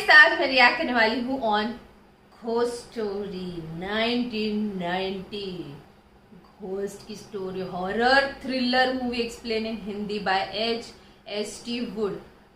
Friends, आज मैं react करने वाली हूँ ऑन घोस्ट स्टोरी 1990। घोस्ट की story, horror thriller movie explain in Hindi by H.S.T. Wood.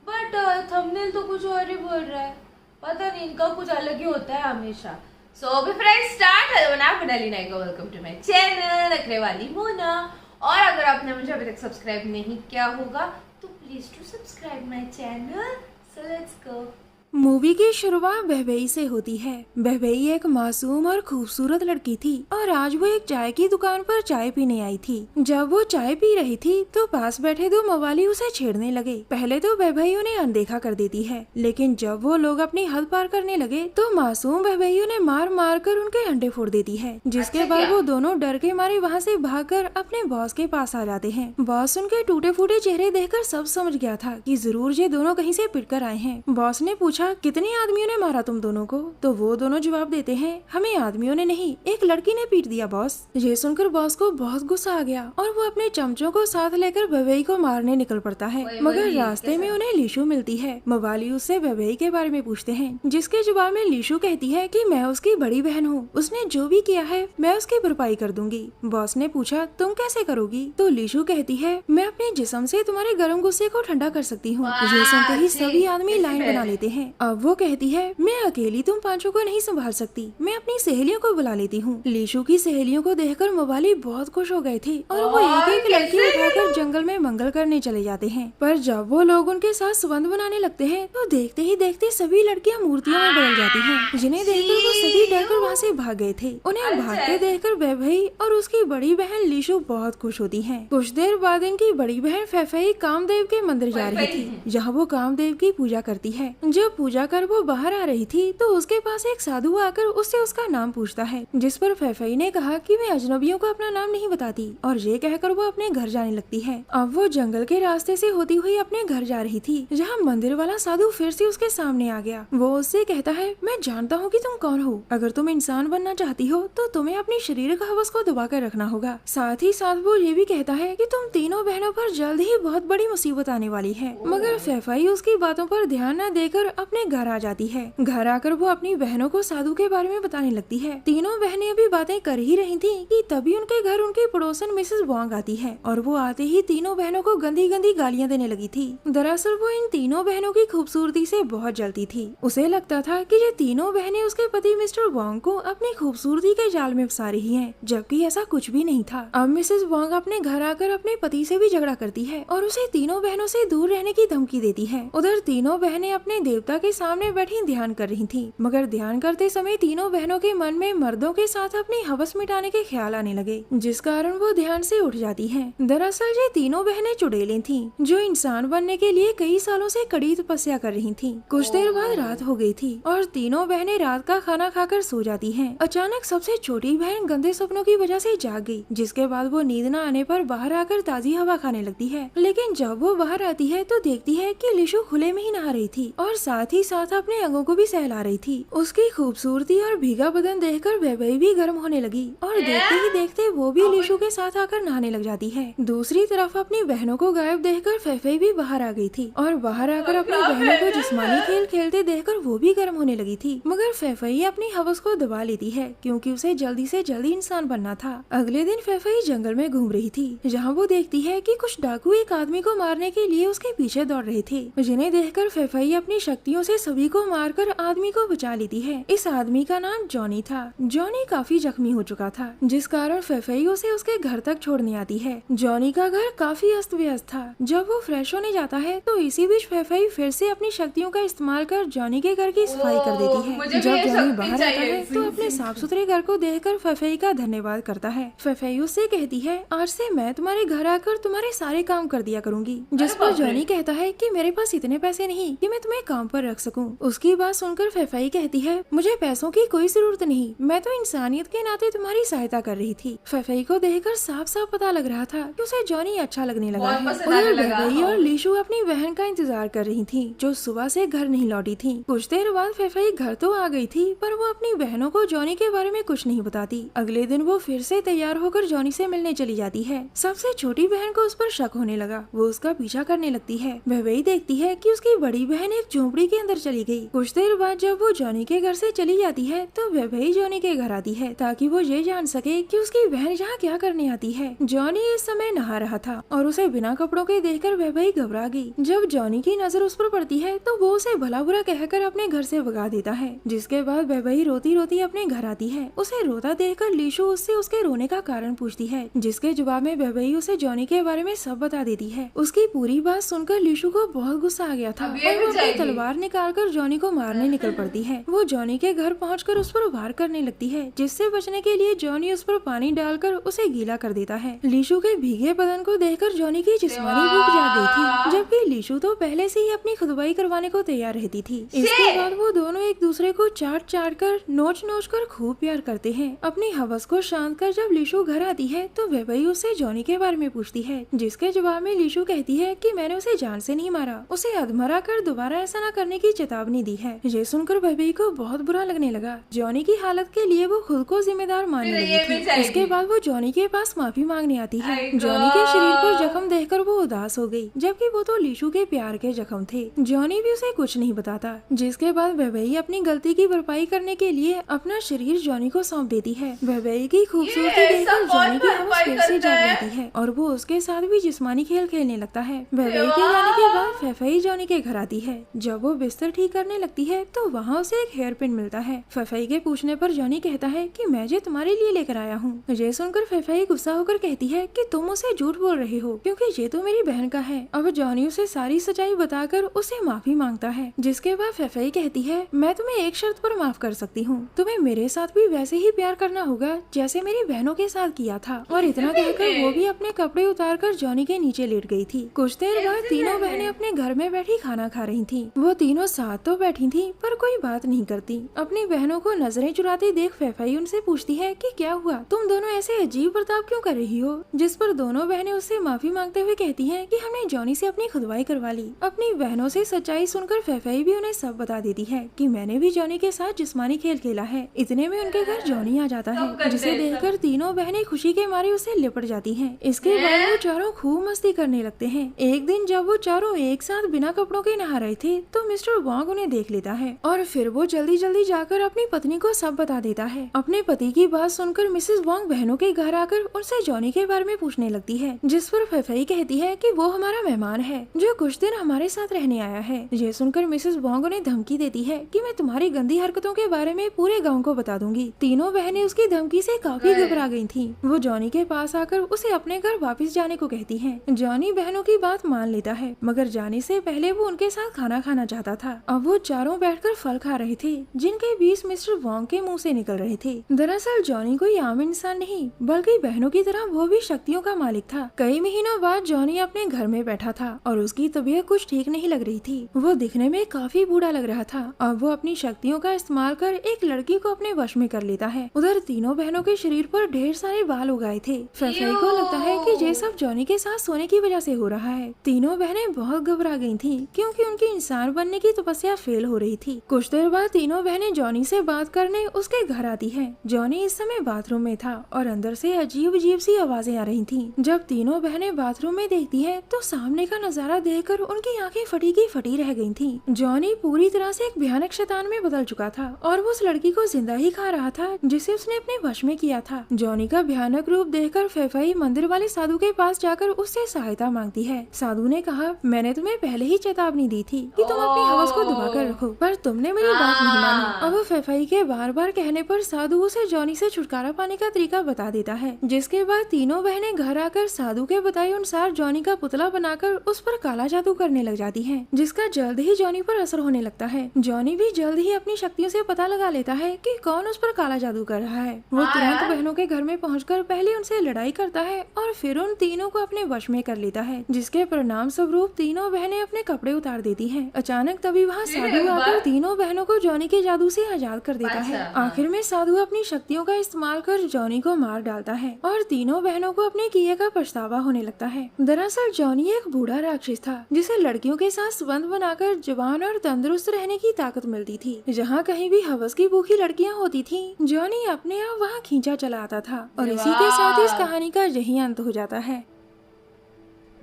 But thumbnail तो कुछ और ही बोल रहा है, पता नहीं, इनका कुछ अलग ही होता है हमेशा। So friends, start. हेलो ना बनाली नाइका, वेलकम टू माय चैनल नखरे वाली मोना। और अगर आपने मुझे अभी तक सब्सक्राइब नहीं किया होगा तो please to subscribe my channel. So let's go. Movie की शुरुआत बहबई से होती है। बहबई एक मासूम और खूबसूरत लड़की थी और आज वो एक चाय की दुकान पर चाय पीने आई थी। जब वो चाय पी रही थी तो पास बैठे दो मवाली उसे छेड़ने लगे। पहले तो बहबई उन्हें अनदेखा कर देती है, लेकिन जब वो लोग अपनी हद पार करने लगे तो मासूम बहबई उन्हें मार मार कर उनके अंडे फोड़ देती है। जिसके बाद वो दोनों डर के मारे वहाँ से भागकर अपने बॉस के पास आ जाते हैं। बॉस उनके टूटे फूटे चेहरे देखकर सब समझ गया था कि जरूर ये दोनों कहीं से पिट कर आए हैं। बॉस ने पूछा, कितने आदमियों ने मारा तुम दोनों को? तो वो दोनों जवाब देते हैं, हमें आदमियों ने नहीं, एक लड़की ने पीट दिया बॉस। ये सुनकर बॉस को बहुत गुस्सा आ गया और वो अपने चमचों को साथ लेकर बहबई को मारने निकल पड़ता है। मगर रास्ते में उन्हें लीशु मिलती है। मवाली उससे बहबई के बारे में पूछते हैं, जिसके जवाब में लीशु कहती है कि मैं उसकी बड़ी बहन हूँ, उसने जो भी किया है मैं उसकी भरपाई कर दूंगी। बॉस ने पूछा, तुम कैसे करोगी? तो लीशु कहती है, मैं अपने जिस्म से तुम्हारे गर्म गुस्से को ठंडा कर सकती हूँ। ये सुनते ही सभी आदमी लाइन बना लेते हैं। अब वो कहती है, मैं अकेली तुम पांचों को नहीं संभाल सकती, मैं अपनी सहेलियों को बुला लेती हूँ। लीशु की सहेलियों को देखकर मवाली बहुत खुश हो गए थे और वो एक एक लड़की उठाकर जंगल में मंगल करने चले जाते हैं। पर जब वो लोग उनके साथ संबंध बनाने लगते हैं तो देखते ही देखते सभी लड़कियाँ मूर्तियों में बदल जाती हैं, जिन्हें देखकर वो सभी डरकर वहाँ से भाग गए थे। उन्हें भागते देखकर बहबई और उसकी बड़ी बहन लीशु बहुत खुश होती है। कुछ देर बाद इनकी बड़ी बहन फैफई कामदेव के मंदिर जा रही थी, जहाँ वो कामदेव की पूजा करती है। जब पूजा कर वो बाहर आ रही थी तो उसके पास एक साधु आकर उससे उसका नाम पूछता है, जिस पर फैफई ने कहा कि मैं अजनबियों को अपना नाम नहीं बताती, और ये कहकर वो अपने घर जाने लगती है। अब वो जंगल के रास्ते से होती हुई अपने घर जा रही थी, जहाँ मंदिर वाला साधु फिर से उसके सामने आ गया। वो उससे कहता है, मैं जानता हूँ कि तुम कौन हो, अगर तुम इंसान बनना चाहती हो तो तुम्हें अपनी शरीर का हवस को दबा कर रखना होगा। साथ ही साथ वो ये भी कहता है कि तुम तीनों बहनों पर जल्द ही बहुत बड़ी मुसीबत आने वाली है। मगर फैफई उसकी बातों पर ध्यान न देकर अपने घर आ जाती है। घर आकर वो अपनी बहनों को साधु के बारे में बताने लगती है। तीनों बहनें अभी बातें कर ही रही थी कि तभी उनके घर उनकी पड़ोसन मिसेस वॉन्ग आती है और वो आते ही तीनों बहनों को गंदी गंदी गालियां देने लगी थी। दरअसल वो इन तीनों बहनों की खूबसूरती से बहुत जलती थी। उसे लगता था कि ये तीनों बहनें उसके पति मिस्टर वॉन्ग को अपनी खूबसूरती के जाल में फंसा रही हैं, जबकि ऐसा कुछ भी नहीं था। अब मिसेस वॉन्ग अपने घर आकर अपने पति से भी झगड़ा करती है और उसे तीनों बहनों से दूर रहने की धमकी देती है। उधर तीनों बहनें अपने देवता के सामने बैठी ध्यान कर रही थी, मगर ध्यान करते समय तीनों बहनों के मन में मर्दों के साथ अपनी हवस मिटाने के ख्याल आने लगे, जिस कारण वो ध्यान से उठ जाती हैं। दरअसल ये तीनों बहनें चुड़ैलें थीं, जो इंसान बनने के लिए कई सालों से कड़ी तपस्या कर रही थीं। कुछ देर बाद रात हो गई थी और तीनों बहनें रात का खाना खाकर सो जाती हैं। अचानक सबसे छोटी बहन गंदे सपनों की वजह से जाग गई, जिसके बाद वो नींद न आने पर बाहर आकर ताजी हवा खाने लगती है। लेकिन जब वो बाहर आती है तो देखती है कि लीशु खुले में ही नहा रही थी और साथ ही साथ अपने अंगों को भी सहला रही थी। उसकी खूबसूरती और भीगा बदन देखकर बहबई भी गर्म होने लगी और देखते ही देखते वो भी लीशु के साथ आकर नहाने लग जाती है। दूसरी तरफ अपनी बहनों को गायब देखकर फैफई भी बाहर आ गई थी और बाहर आकर अपनी बहनों को जिस्मानी खेल खेलते देखकर वो भी गर्म होने लगी थी। मगर फैफई अपनी हवस को दबा लेती है, क्योंकि उसे जल्दी से जल्दी इंसान बनना था। अगले दिन फैफई जंगल में घूम रही थी, जहाँ वो देखती है कि कुछ डाकू एक आदमी को मारने के लिए उसके पीछे दौड़ रहे थे, जिन्हें देखकर फैफई अपनी शक्तियों से सभी को मारकर आदमी को बचा लेती है। इस आदमी का नाम जॉनी था। जॉनी काफी जख्मी हो चुका था, जिस कारण फैफई उसे उसके घर तक छोड़ने आती है। जॉनी का घर काफी अस्त व्यस्त था। जब वो फ्रेश होने जाता है तो इसी बीच फैफई फिर से अपनी शक्तियों का इस्तेमाल कर जॉनी के घर की सफाई कर देती है। जब जॉनी बाहर आता है तो अपने साफ सुथरे घर को देखकर फैफई का धन्यवाद करता है। फैफई उससे कहती है, आज से मैं तुम्हारे घर आकर तुम्हारे सारे काम कर दिया करूंगी। जिस पर जॉनी कहता है कि मेरे पास इतने पैसे नहीं कि मैं तुम्हें काम पर रख सकूं। उसकी बात सुनकर फैफई कहती है, मुझे पैसों की कोई जरूरत नहीं, मैं तो इंसानियत के नाते तुम्हारी सहायता कर रही थी। फैफई को देखकर साफ साफ पता लग रहा था कि उसे जॉनी अच्छा लगने लगा है। उधर बहबई और लीशु अपनी बहन का इंतजार कर रही थी, जो सुबह से घर नहीं लौटी थी। कुछ देर बाद फैफई घर तो आ गई थी, पर वो अपनी बहनों को जॉनी के बारे में कुछ नहीं बताती। अगले दिन वो फिर से तैयार होकर जॉनी से मिलने चली जाती है। सबसे छोटी बहन को उस पर शक होने लगा, वो उसका पीछा करने लगती है। बहबई देखती है कि उसकी बड़ी बहन एक झोपड़ी के अंदर चली गई। कुछ देर बाद जब वो जॉनी के घर से चली जाती है तो वेबई जॉनी के घर आती है ताकि वो ये जान सके कि उसकी बहन यहाँ क्या करने आती है। जॉनी इस समय नहा रहा था और उसे बिना कपड़ों के देखकर वेबई घबरा गई। जब जॉनी की नजर उस पर पड़ती है तो वो उसे भला बुरा कहकर अपने घर से भगा देता है। जिसके बाद वेबई रोती रोती अपने घर आती है। उसे रोता देखकर लीशु उससे उसके रोने का कारण पूछती है, जिसके जवाब में वेबई उसे जॉनी के बारे में सब बता देती है। उसकी पूरी बात सुनकर लीशु को बहुत गुस्सा आ गया था और वो अपनी तलवार निकालकर जॉनी को मारने निकल पड़ती है। वो जॉनी के घर पहुंचकर उस पर वार करने लगती है, जिससे बचने के लिए जॉनी उस पर पानी डालकर उसे गीला कर देता है। लीशु के भीगे बदन को देखकर जॉनी की जिस्मानी भूख जाग गई थी, जबकि लीशु तो पहले से ही अपनी खुदवाई करवाने को तैयार रहती थी। इसके बाद वो दोनों एक दूसरे को चाट चाट कर नोच नोच कर खूब प्यार करते हैं। अपनी हवस को शांत कर जब लीशु घर आती है तो वेबई उससे जॉनी के बारे में पूछती है, जिसके जवाब में लीशु कहती है कि मैंने उसे जान से नहीं मारा, उसे अधमरा कर दोबारा ऐसा न करने की चेतावनी दी है। ये सुनकर वेबई को बहुत बुरा लगने लगा। जॉनी की हालत के लिए वो खुद को जिम्मेदार मानने लगी थी। इसके बाद वो जॉनी के पास माफी मांगने आती है। जॉनी के शरीर पर जख्म देखकर वो उदास हो गई, जबकि वो तो लीशु के प्यार के जख्म थे। जॉनी भी उसे कुछ नहीं बताता। जिसके बाद वेबई अपनी गलती की भरपाई करने के लिए अपना शरीर जॉनी को सौंप देती है। वेबई की खूबसूरती देखकर जॉनी की हवस फिर से जाग जाती है और वो उसके साथ भी जिस्मानी खेल खेलने लगता है। वेबई के जाने के बाद फेफई जॉनी के घर आती है। जब वो बिस्तर ठीक करने लगती है तो वहाँ उसे एक हेयर पिन मिलता है। फेफई के पूछने पर जॉनी कहता है कि मैं ये तुम्हारे लिए लेकर आया हूँ। ये सुनकर फेफई गुस्सा होकर कहती है कि तुम उसे झूठ बोल रहे हो, क्योंकि ये तो मेरी बहन का है। अब जॉनी उसे सारी सच्चाई बताकर उसे माफी मांगता है। जिसके बाद फेफई कहती है, मैं तुम्हें एक शर्त पर माफ कर सकती हूँ, तुम्हें मेरे साथ भी वैसे ही प्यार करना होगा जैसे मेरी बहनों के साथ किया था। और इतना कहकर वो भी अपने कपड़े उतारकर जॉनी के नीचे लेट गई थी। कुछ देर बाद तीनों बहनें अपने घर में बैठी खाना खा रही थी। वो तीनों साथ तो बैठी थी पर कोई बात नहीं करती। अपनी बहनों को नजरें चुराती देख फेफई उनसे पूछती है कि क्या हुआ, तुम दोनों ऐसे अजीब बर्ताव क्यों कर रही हो। जिस पर दोनों बहनें उससे माफी मांगते हुए कहती हैं कि हमने जॉनी से अपनी खुदवाई करवा ली। अपनी बहनों से सच्चाई सुनकर फेफई भी उन्हें सब बता देती है कि मैंने भी जॉनी के साथ जिस्मानी खेल खेला है। इतने में उनके घर जॉनी आ जाता है, जिसे देखकर तीनों बहनें खुशी के मारे उसे लिपट जाती हैं। इसके बाद वो चारों खूब मस्ती करने लगते हैं। एक दिन जब वो चारों एक साथ बिना कपड़ों के नहा रहे थे तो मिस्टर वॉन्ग उन्हें देख लेता है और फिर वो जल्दी जल्दी जाकर अपनी पत्नी को सब बता देता है। अपने पति की बात सुनकर मिसेस वॉन्ग बहनों के घर आकर उनसे जॉनी के बारे में पूछने लगती है, जिस पर फेफई कहती है कि वो हमारा मेहमान है जो कुछ दिन हमारे साथ रहने आया है। ये सुनकर मिसेस वॉन्ग उन्हें धमकी देती है कि मैं तुम्हारी गंदी हरकतों के बारे में पूरे गाँव को बता दूंगी। तीनों बहनें उसकी धमकी से काफी घबरा गई थी। वो जॉनी के पास आकर उसे अपने घर वापस जाने को कहती है। जॉनी बहनों की बात मान लेता है, मगर जाने से पहले वो उनके साथ खाना खाना चाहता था। अब वो चारों बैठकर फल खा रहे थे, जिनके बीच मिस्टर वॉन्ग के मुंह से निकल रहे थे। दरअसल जॉनी कोई आम इंसान नहीं, बल्कि बहनों की तरह वो भी शक्तियों का मालिक था। कई महीनों बाद जॉनी अपने घर में बैठा था और उसकी तबीयत कुछ ठीक नहीं लग रही थी। वो दिखने में काफी बूढ़ा लग रहा था। अब वो अपनी शक्तियों का इस्तेमाल कर एक लड़की को अपने वश में कर लेता है। उधर तीनों बहनों के शरीर पर ढेर सारे बाल उगाए थे। फेफई को लगता है कि ये सब जॉनी के साथ सोने की वजह से हो रहा है। तीनों बहनें बहुत घबरा गई थीं, क्योंकि उनकी इंसान बनने की तपस्या फेल हो रही थी। कुछ देर बाद तीनों बहनें जॉनी से बात करने उसके घर आती हैं। जॉनी इस समय बाथरूम में था और अंदर से अजीब अजीब सी आवाजें आ रही थीं। जब तीनों बहनें बाथरूम में देखती हैं तो सामने का नजारा देखकर उनकी आंखें फटी की फटी रह गई थीं। जॉनी पूरी तरह से एक भयानक शैतान में बदल चुका था और वो उस लड़की को जिंदा ही खा रहा था जिसे उसने अपने वश में किया था। जॉनी का भयानक रूप देखकर फेफई मंदिर वाले साधु के पास जाकर उससे सहायता मांगती है। साधु ने कहा, मैंने तुम्हें पहले ही चेतावनी दी थी कि तुम अपनी हवस को दबा कर रखो, पर तुमने मेरी बात नहीं मानी। अब फेफई के बार बार कहने पर साधु उसे जॉनी से छुटकारा पाने का तरीका बता देता है। जिसके बाद तीनों बहनें घर आकर साधु के बताए अनुसार जॉनी का पुतला बनाकर उस पर काला जादू करने लग जाती है, जिसका जल्द ही जॉनी पर असर होने लगता है। जॉनी भी जल्द ही अपनी शक्तियों से पता लगा लेता है कि कौन उस पर काला जादू कर रहा है। वो तुरंत बहनों के घर में पहुंचकर पहले उनसे लड़ाई करता है और फिर उन तीनों को अपने वश में कर लेता है, जिसके परिणाम स्वरूप तीनों बहनें अपने कपड़े उतार देती हैं। अचानक तभी वहाँ साधु आकर तीनों बहनों को जॉनी के जादू से आजाद कर देता है। आखिर में साधु अपनी शक्तियों का इस्तेमाल कर जॉनी को मार डालता है और तीनों बहनों को अपने किए का पछतावा होने लगता है। दरअसल जॉनी एक बूढ़ा राक्षस था जिसे लड़कियों के साथ संबंध बनाकर जवान और तंदुरुस्त रहने की ताकत मिलती थी। जहाँ कहीं भी हवस की भूखी लड़कियाँ होती थी, जॉनी अपने आप वहाँ खींचा चला आता था और इसी के साथ इस कहानी का यही अंत हो जाता है।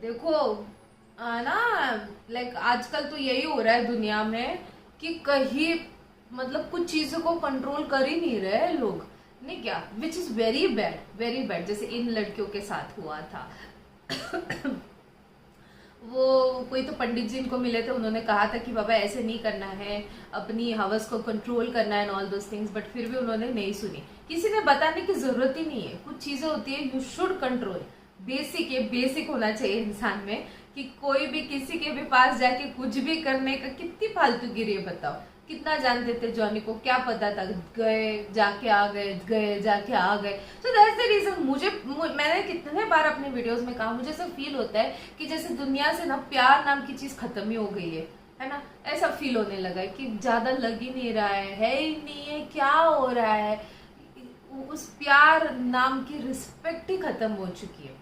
देखो ना, लाइक आजकल तो यही हो रहा है दुनिया में कि कहीं मतलब कुछ चीजों को कंट्रोल कर ही नहीं रहे लोग, नहीं क्या, विच इज वेरी बैड, जैसे इन लड़कियों के साथ हुआ था। वो कोई तो पंडित जी इनको मिले थे, उन्होंने कहा था कि बाबा ऐसे नहीं करना है, अपनी हवस को कंट्रोल करना है and all those things, but फिर भी उन्होंने नहीं सुनी। किसी ने बताने की जरूरत ही नहीं है, कुछ चीजें होती है यू शुड कंट्रोल, बेसिक होना चाहिए इंसान में, कि कोई भी किसी के भी पास जाके कुछ भी करने का कितनी फालतूगिरी है बताओ। कितना जानते थे जॉनी को, क्या पता था, गए जाके आ गए जाके आ गए। So that's the reason. मैंने कितने बार अपने वीडियोस में कहा, मुझे ऐसा फील होता है कि जैसे दुनिया से ना प्यार नाम की चीज खत्म ही हो गई है ना, ऐसा फील होने लगा है कि ज्यादा लग ही नहीं रहा है ही नहीं है, क्या हो रहा है, उस प्यार नाम की रिस्पेक्ट ही खत्म हो चुकी है,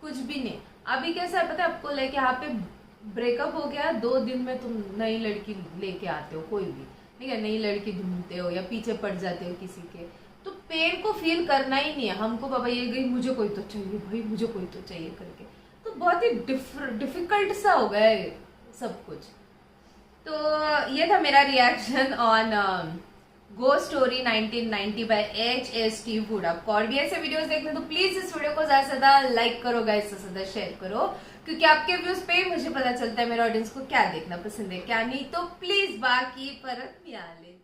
कुछ भी नहीं। अभी कैसा है पता है आपको, लेके यहाँ पे ब्रेकअप हो गया, 2 दिन में तुम नई लड़की लेके आते हो, कोई भी ठीक है, नई लड़की ढूंढते हो या पीछे पड़ जाते हो किसी के, तो पेन को फील करना ही नहीं है हमको। बाबा ये गई, मुझे कोई तो चाहिए भाई, मुझे कोई तो चाहिए करके, तो बहुत ही डिफिकल्ट सा हो गया है सब कुछ। तो ये था मेरा reaction on go story 1990 by HST food. आपको और भी ऐसे वीडियोस देखने तो प्लीज इस वीडियो को ज्यादा से ज्यादा लाइक करो गाइस, से ज्यादा शेयर करो, क्योंकि आपके व्यूज पे मुझे पता चलता है मेरे ऑडियंस को क्या देखना पसंद है क्या नहीं। तो प्लीज बाकी परत मियाले।